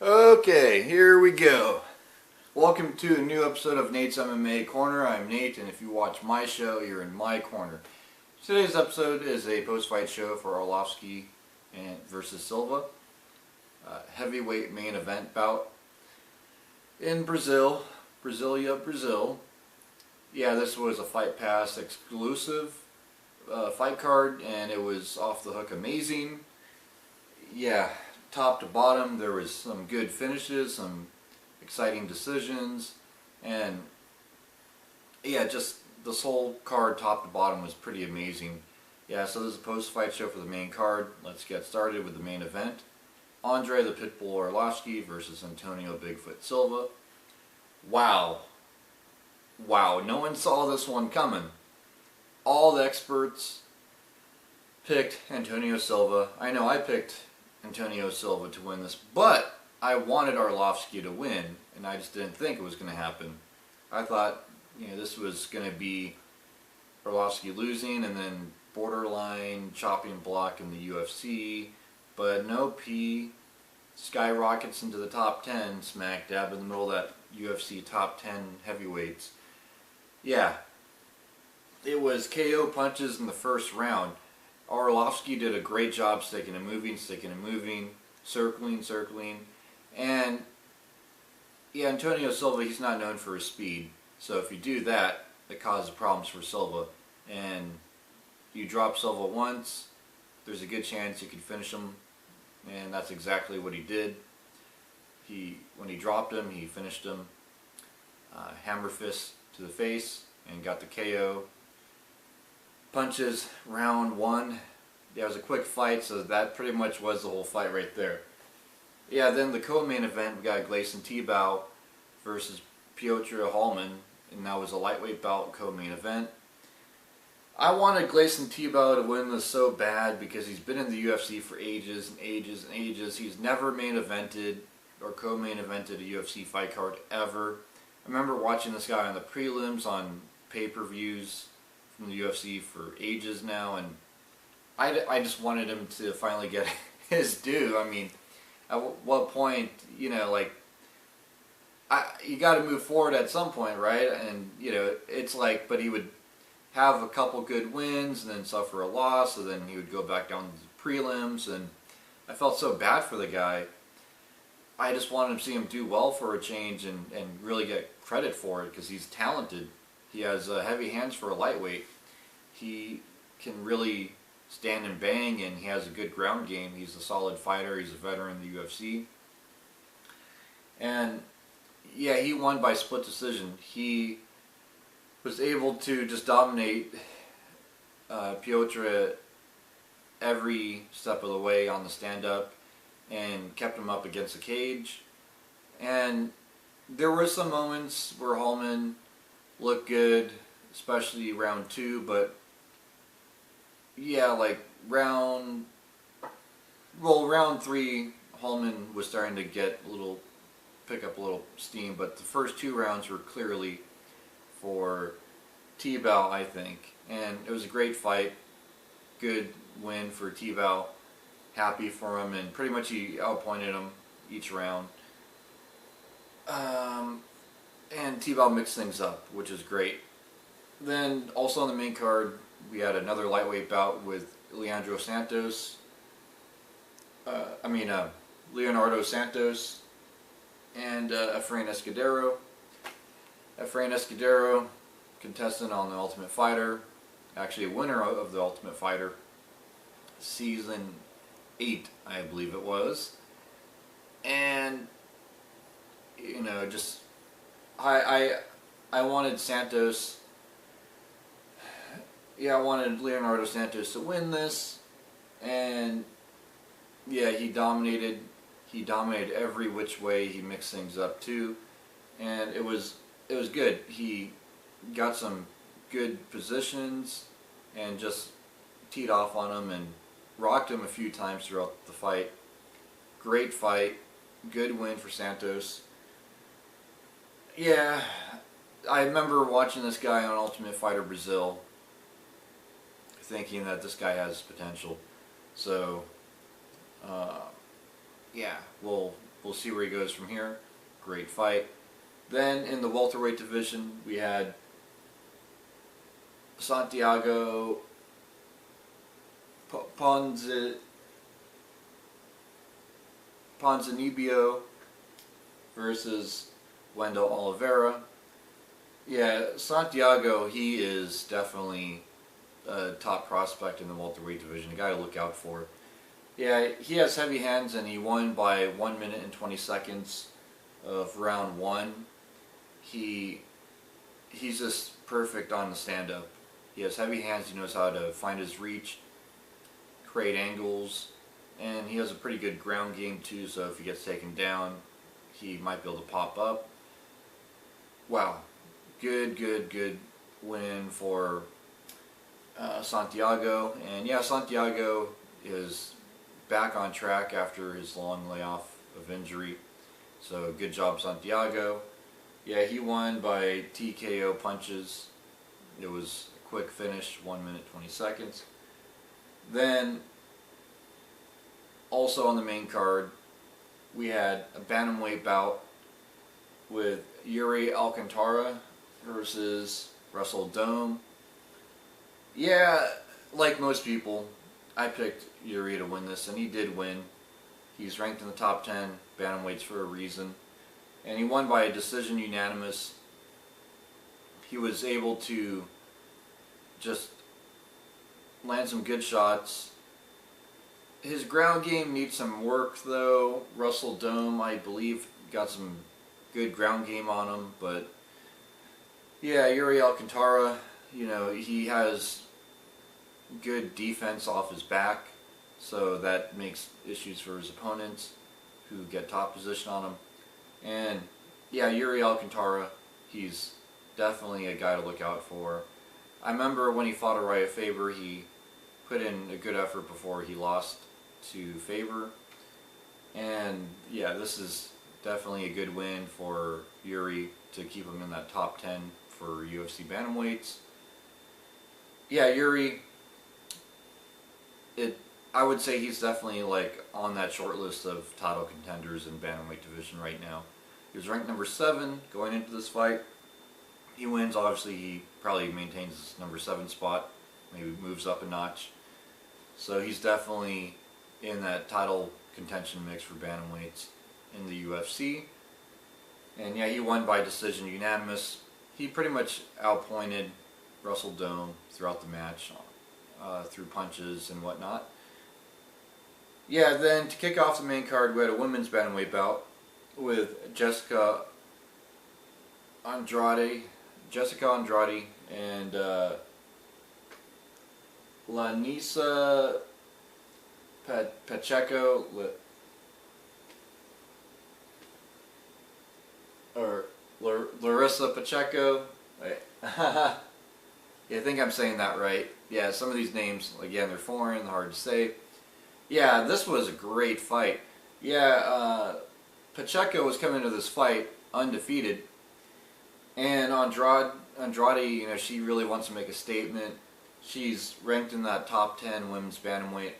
Okay, here we go. Welcome to a new episode of Nate's MMA Corner. I'm Nate, and if you watch my show, you're in my corner. Today's episode is a post-fight show for Arlovski versus Silva. Heavyweight main event bout in Brazil. Brazil. Yeah, this was a Fight Pass exclusive fight card, and it was off the hook amazing. Yeah, top to bottom, there was some good finishes, some exciting decisions, and yeah, just this whole card top to bottom was pretty amazing. Yeah, so this is a post-fight show for the main card. Let's get started with the main event. Andre the Pitbull Arlovski versus Antonio Bigfoot Silva. Wow, no one saw this one coming. All the experts picked Antonio Silva. I know I picked Antonio Silva to win this, but I wanted Arlovski to win, and I just didn't think it was going to happen. I thought, this was going to be Arlovski losing and then borderline chopping block in the UFC, but no, P skyrockets into the top 10, smack dab in the middle of that UFC top 10 heavyweights. Yeah, it was KO punches in the first round. Arlovski did a great job sticking and moving, circling, and yeah, Antonio Silva, he's not known for his speed, so if you do that, it causes problems for Silva, and you drop Silva once, there's a good chance you can finish him, and that's exactly what he did. When he dropped him, he finished him, hammer fist to the face, and got the KO. Punches, round one. Yeah, it was a quick fight, so that pretty much was the whole fight right there. Yeah, then the co-main event, we got Gleison Tibau versus Piotr Hallman, and that was a lightweight bout co-main event. I wanted Gleison Tibau to win this so bad because he's been in the UFC for ages and ages and ages. He's never main evented or co-main evented a UFC fight card ever. I remember watching this guy on the prelims on pay-per-views from the UFC for ages now, and I just wanted him to finally get his due. I mean, at what point, you got to move forward at some point, right? And, it's like, but he would have a couple good wins and then suffer a loss, and then he would go back down to the prelims, and I felt so bad for the guy. I just wanted to see him do well for a change and really get credit for it because he's talented. He has heavy hands for a lightweight. He can really stand and bang, and he has a good ground game. He's a solid fighter. He's a veteran in the UFC. And yeah, he won by split decision. He was able to just dominate Piotr every step of the way on the stand-up and kept him up against the cage. And there were some moments where Hallman looked good, especially round two, but yeah, like round three, Hallman was starting to pick up a little steam, but the first two rounds were clearly for Tibau, I think, and it was a great fight, good win for Tibau, happy for him, and pretty much he outpointed him each round. And Tibau mixed things up, which is great. Then also on the main card, we had another lightweight bout with Leonardo Santos, and Efrain Escudero. Efrain Escudero, contestant on The Ultimate Fighter, actually a winner of The Ultimate Fighter, season 8, I believe it was. And, just, I wanted Santos. Yeah, I wanted Leonardo Santos to win this, and yeah, he dominated every which way. He mixed things up too, and it was good. He got some good positions and just teed off on him and rocked him a few times throughout the fight. Great fight, good win for Santos. Yeah, I remember watching this guy on Ultimate Fighter Brazil, thinking that this guy has potential. So, yeah, we'll we'll see where he goes from here. Great fight. Then in the welterweight division, we had Santiago Ponzinibbio versus Wendell Oliveira. Yeah, Santiago, he is definitely a top prospect in the welterweight division, a guy to look out for. Yeah, he has heavy hands, and he won by 1 minute and 20 seconds of round 1. He's just perfect on the stand-up. He has heavy hands, he knows how to find his reach, create angles, and he has a pretty good ground game too, so if he gets taken down, he might be able to pop up. Wow, good win for Santiago. And yeah, Santiago is back on track after his long layoff of injury, so good job, Santiago. Yeah, he won by TKO punches. It was a quick finish, 1 minute 20 seconds. Then also on the main card, we had a bantamweight bout with Yuri Alcantara versus Russell Dome. Yeah, like most people, I picked Yuri to win this, and he did win. He's ranked in the top 10 bantamweights for a reason, and he won by a decision unanimous. He was able to just land some good shots. His ground game needs some work though. Russell Dome, I believe, got some good ground game on him, but yeah, Yuri Alcantara, you know, he has good defense off his back, so that makes issues for his opponents who get top position on him. And yeah, Yuri Alcantara, he's definitely a guy to look out for. I remember when he fought Uriah Faber, he put in a good effort before he lost to Faber. And yeah, this is definitely a good win for Yuri to keep him in that top 10 for UFC bantamweights. Yeah, Yuri, I would say he's definitely like on that short list of title contenders in bantamweight division right now. He was ranked number 7 going into this fight. He wins, obviously he probably maintains his number 7 spot, maybe moves up a notch. So he's definitely in that title contention mix for bantamweights in the UFC. And yeah, he won by decision unanimous. He pretty much outpointed Russell Dome throughout the match through punches and whatnot. Yeah, then to kick off the main card, we had a women's bantamweight bout with Jessica Andrade and Lanisa Pacheco, or Larissa Pacheco. Wait. Yeah, I think I'm saying that right. Yeah, some of these names, again, they're foreign, they're hard to say. Yeah, this was a great fight. Yeah, Pacheco was coming into this fight undefeated, and Andrade, you know, she really wants to make a statement. She's ranked in that top 10 women's bantamweight,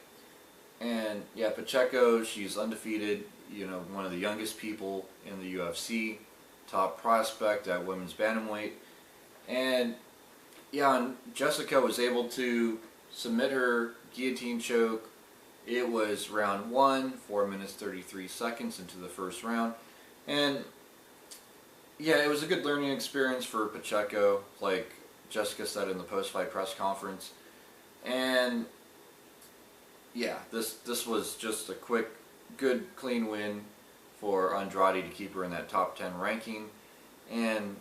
and yeah, Pacheco, she's undefeated. You know, one of the youngest people in the UFC, top prospect at women's bantamweight, and yeah, and Jessica was able to submit her guillotine choke. It was round 1, 4 minutes 33 seconds into the first round. And yeah, it was a good learning experience for Pacheco, like Jessica said in the post-fight press conference. And yeah, this was just a quick, good, clean win for Andrade to keep her in that top 10 ranking. And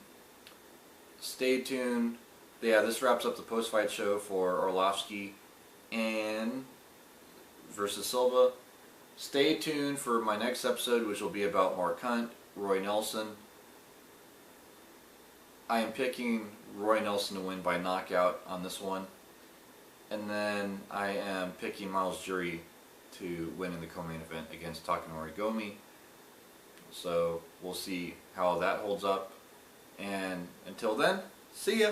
stay tuned. Yeah, this wraps up the post-fight show for Arlovski and versus Silva. Stay tuned for my next episode, which will be about Mark Hunt, Roy Nelson. I am picking Roy Nelson to win by knockout on this one. And then I am picking Miles Jury to win in the co-main event against Takanori Gomi. So we'll see how that holds up. And until then, see ya!